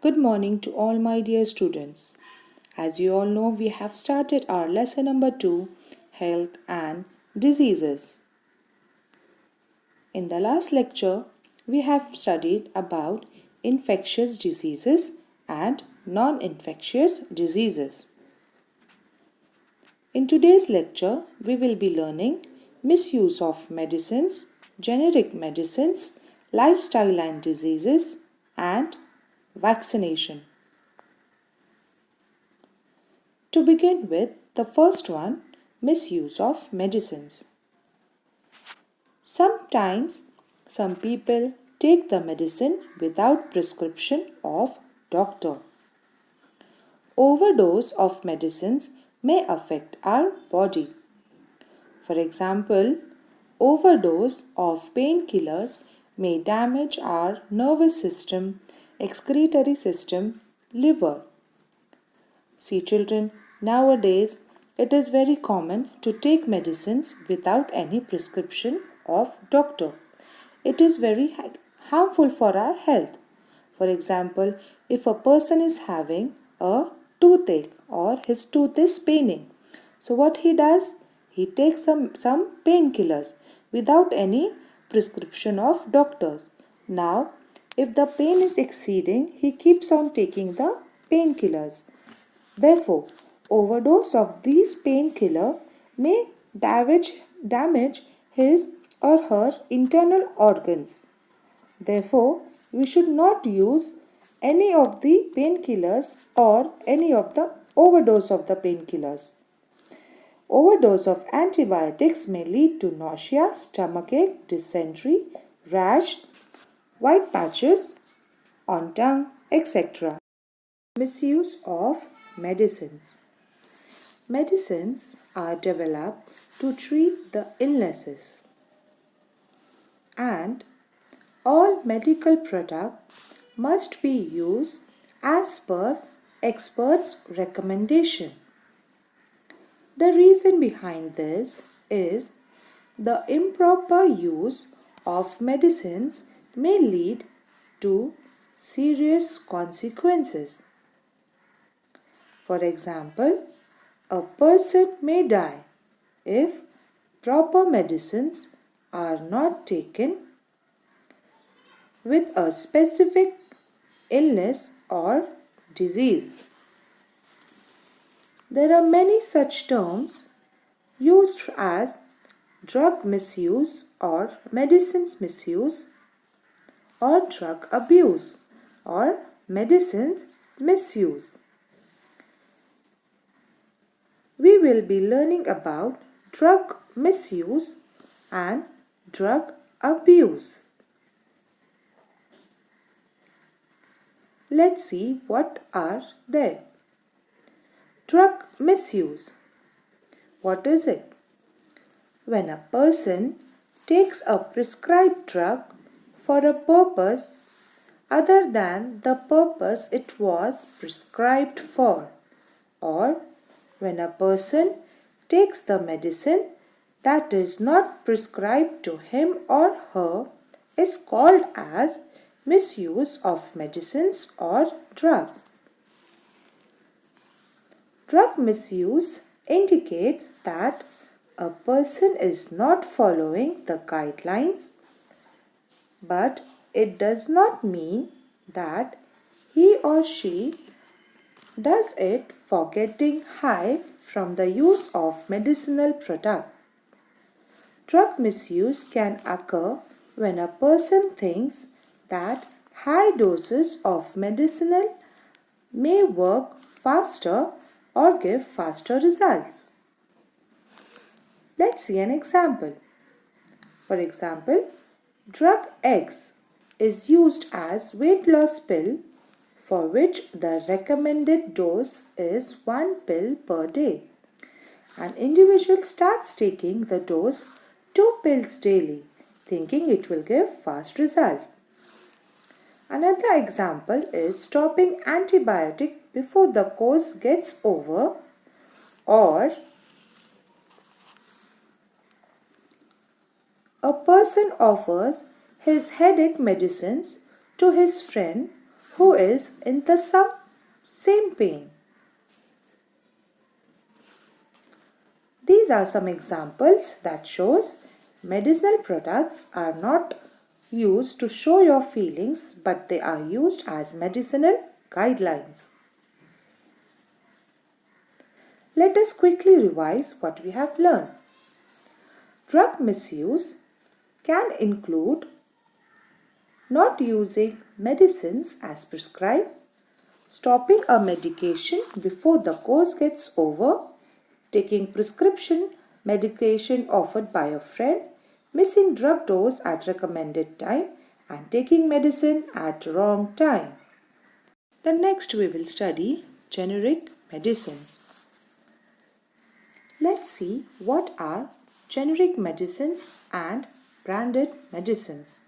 Good morning to all my dear students. As you all know, we have started our lesson number 2, Health and Diseases. In the last lecture, we have studied about infectious diseases and non-infectious diseases. In today's lecture, we will be learning misuse of medicines, generic medicines, lifestyle and diseases, and vaccination. To begin with, the first one, misuse of medicines. Sometimes some people take the medicine without prescription of doctor. Overdose of medicines may affect our body. For example, overdose of painkillers may damage our nervous system, excretory system, liver. See children, nowadays it is very common to take medicines without any prescription of doctor. It is very harmful for our health. For example, if a person is having a toothache or his tooth is paining, so what he does? He takes some painkillers without any prescription of doctors. Now, if the pain is exceeding, he keeps on taking the painkillers. Therefore, overdose of these painkiller may damage his or her internal organs. Therefore, we should not use any of the painkillers or any of the overdose of the painkillers. Overdose of antibiotics may lead to nausea, stomachache, dysentery, rash, white patches on tongue, etc. Misuse of medicines. Medicines are developed to treat the illnesses, and all medical products must be used as per experts' recommendation. The reason behind this is the improper use of medicines may lead to serious consequences. For example, a person may die if proper medicines are not taken with a specific illness or disease. There are many such terms used as drug misuse or medicines misuse or drug abuse or medicines misuse. We will be learning about drug misuse and drug abuse. Let's see what are there. Drug misuse. What is it? When a person takes a prescribed drug for a purpose other than the purpose it was prescribed for, or when a person takes the medicine that is not prescribed to him or her, is called as misuse of medicines or drugs. Drug misuse indicates that a person is not following the guidelines, but it does not mean that he or she does it for getting high from the use of medicinal product. Drug misuse can occur when a person thinks that high doses of medicinal may work faster or give faster results. Let's see an example. For example, drug X is used as weight loss pill for which the recommended dose is 1 pill per day. An individual starts taking the dose 2 pills daily, thinking it will give fast result. Another example is stopping antibiotic before the course gets over, or a person offers his headache medicines to his friend who is in the same pain. These are some examples that shows medicinal products are not used to show your feelings, but they are used as medicinal guidelines. Let us quickly revise what we have learned. Drug misuse can include not using medicines as prescribed, stopping a medication before the course gets over, taking prescription medication offered by a friend, missing drug dose at recommended time, and taking medicine at wrong time. The next we will study generic medicines. Let's see what are generic medicines and branded medicines.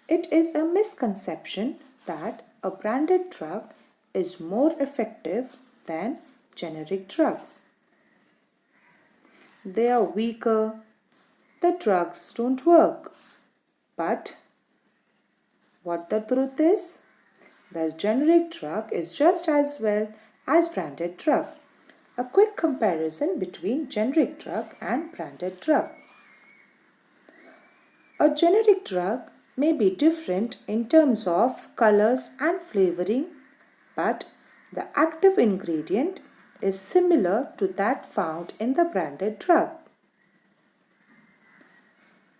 It is a misconception that a branded drug is more effective than generic drugs. They are weaker, the drugs don't work. But what the truth is? The generic drug is just as well as branded drug. A quick comparison between generic drug and branded drug. A generic drug may be different in terms of colors and flavoring, but the active ingredient is similar to that found in the branded drug.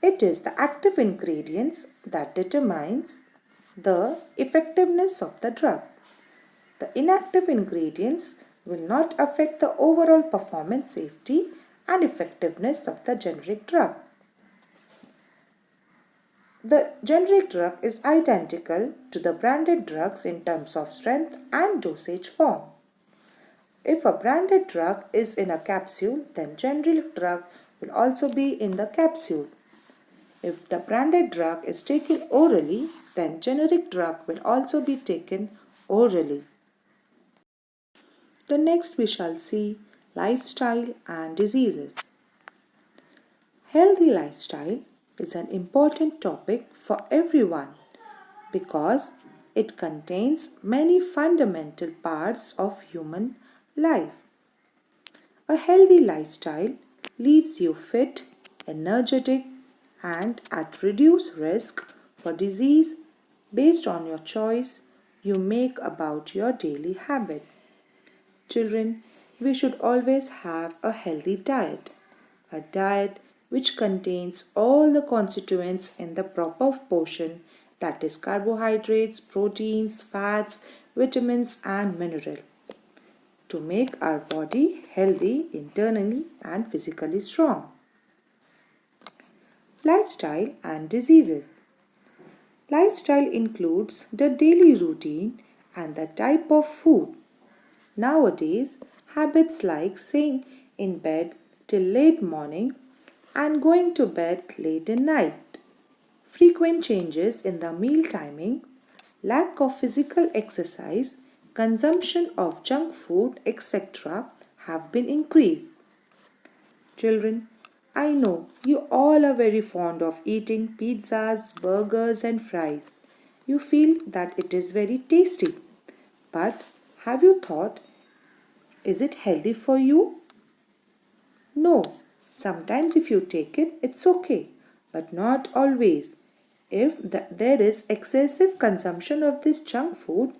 It is the active ingredients that determines the effectiveness of the drug. The inactive ingredients will not affect the overall performance, safety and effectiveness of the generic drug. The generic drug is identical to the branded drugs in terms of strength and dosage form. If a branded drug is in a capsule, then generic drug will also be in the capsule. If the branded drug is taken orally, then generic drug will also be taken orally. The next we shall see lifestyle and diseases. Healthy lifestyle is an important topic for everyone because it contains many fundamental parts of human life. A healthy lifestyle leaves you fit, energetic, and at reduced risk for disease based on your choice you make about your daily habit. Children, we should always have a healthy diet, a diet which contains all the constituents in the proper portion, that is carbohydrates, proteins, fats, vitamins and minerals, to make our body healthy internally and physically strong. Lifestyle and diseases. Lifestyle includes the daily routine and the type of food. Nowadays, habits like staying in bed till late morning and going to bed late at night, frequent changes in the meal timing, lack of physical exercise, consumption of junk food, etc. have been increased. Children, I know you all are very fond of eating pizzas, burgers and fries. You feel that it is very tasty. But have you thought, is it healthy for you? No. Sometimes if you take it, it's okay, but not always. If there is excessive consumption of this junk food,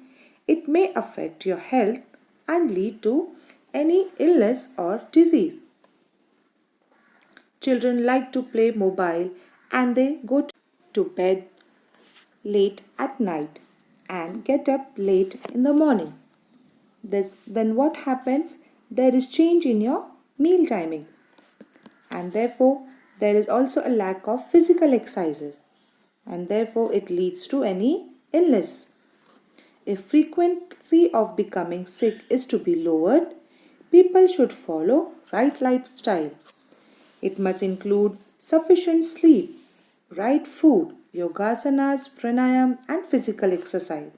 it may affect your health and lead to any illness or disease. Children like to play mobile and they go to bed late at night and get up late in the morning. Then what happens? There is change in your meal timing, and therefore there is also a lack of physical exercises, and therefore it leads to any illness. If frequency of becoming sick is to be lowered, people should follow right lifestyle. It must include sufficient sleep, right food, yogasanas, pranayam and physical exercise.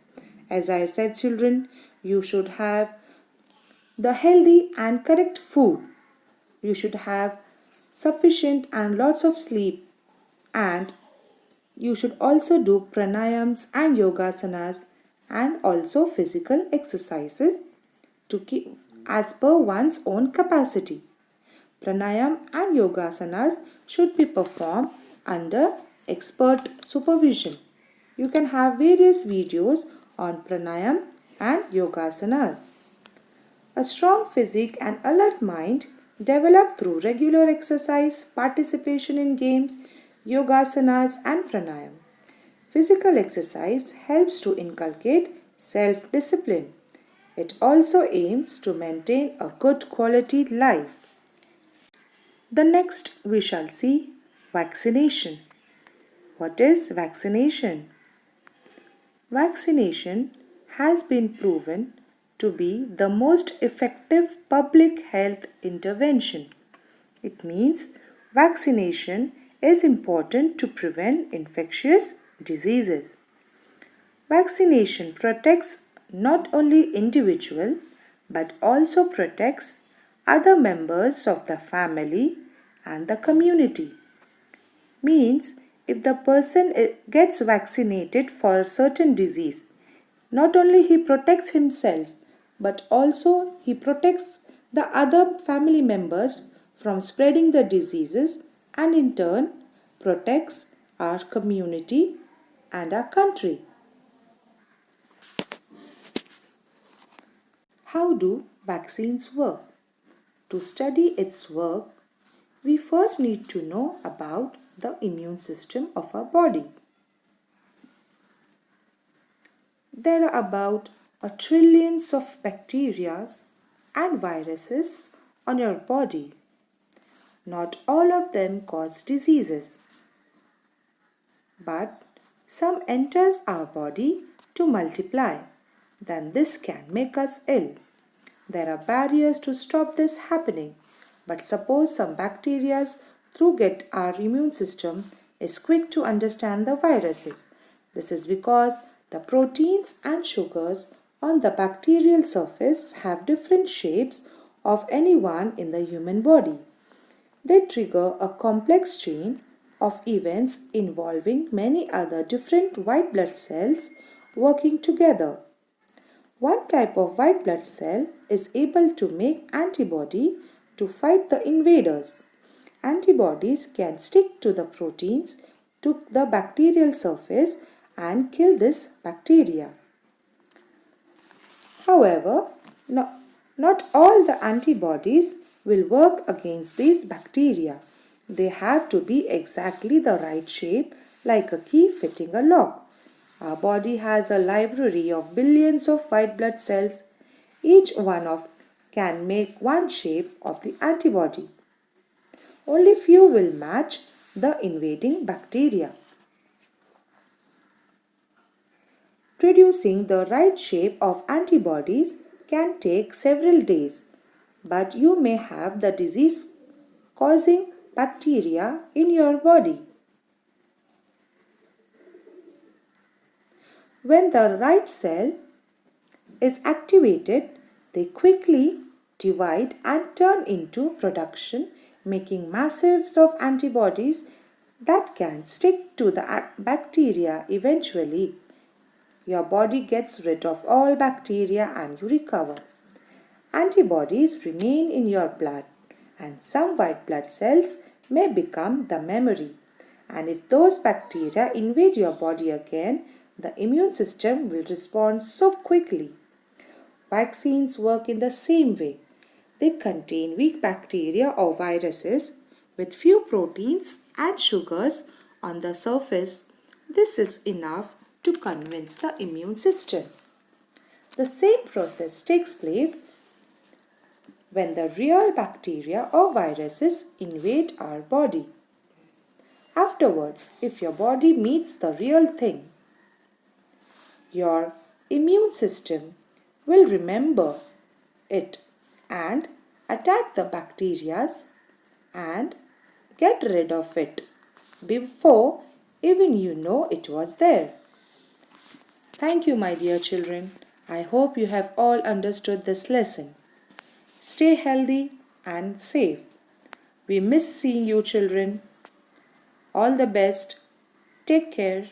As I said, children, you should have the healthy and correct food. You should have sufficient and lots of sleep, and You should also do pranayams and yogasanas and also physical exercises to keep as per one's own capacity. Pranayam and yogasanas should be performed under expert supervision. You can have various videos on pranayam and yogasanas. A strong physique and alert mind develop through regular exercise, participation in games, yogasanas and pranayam. Physical exercise helps to inculcate self-discipline. It also aims to maintain a good quality life. The next we shall see vaccination. What is vaccination? Vaccination has been proven to be the most effective public health intervention. It means vaccination is important to prevent infectious diseases. Vaccination protects not only individual but also protects other members of the family and the community. Means if the person gets vaccinated for a certain disease, not only he protects himself but also he protects the other family members from spreading the diseases and in turn protects our community and our country. How do vaccines work? To study its work, we first need to know about the immune system of our body. There are about a trillions of bacteria and viruses on your body. Not all of them cause diseases, but some enters our body to multiply. Then this can make us ill. There are barriers to stop this happening, but suppose some bacteria through get our immune system is quick to understand the viruses. This is because the proteins and sugars on the bacterial surface have different shapes of any one in the human body. They trigger a complex chain of events involving many other different white blood cells working together. One type of white blood cell is able to make antibody to fight the invaders. Antibodies can stick to the proteins to the bacterial surface and kill this bacteria. However, not all the antibodies will work against these bacteria. They have to be exactly the right shape, like a key fitting a lock. Our body has a library of billions of white blood cells. Each one of can make one shape of the antibody. Only few will match the invading bacteria. Producing the right shape of antibodies can take several days, but you may have the disease-causing bacteria in your body. When the right cell is activated, they quickly divide and turn into production, making massives of antibodies that can stick to the bacteria eventually. Your body gets rid of all bacteria and you recover. Antibodies remain in your blood and some white blood cells may become the memory. And if those bacteria invade your body again, the immune system will respond so quickly. Vaccines work in the same way. They contain weak bacteria or viruses with few proteins and sugars on the surface. This is enough to convince the immune system. The same process takes place when the real bacteria or viruses invade our body. Afterwards, if your body meets the real thing, your immune system will remember it and attack the bacteria and get rid of it before even you know it was there. Thank you, my dear children. I hope you have all understood this lesson. Stay healthy and safe. We miss seeing you children. All the best. Take care.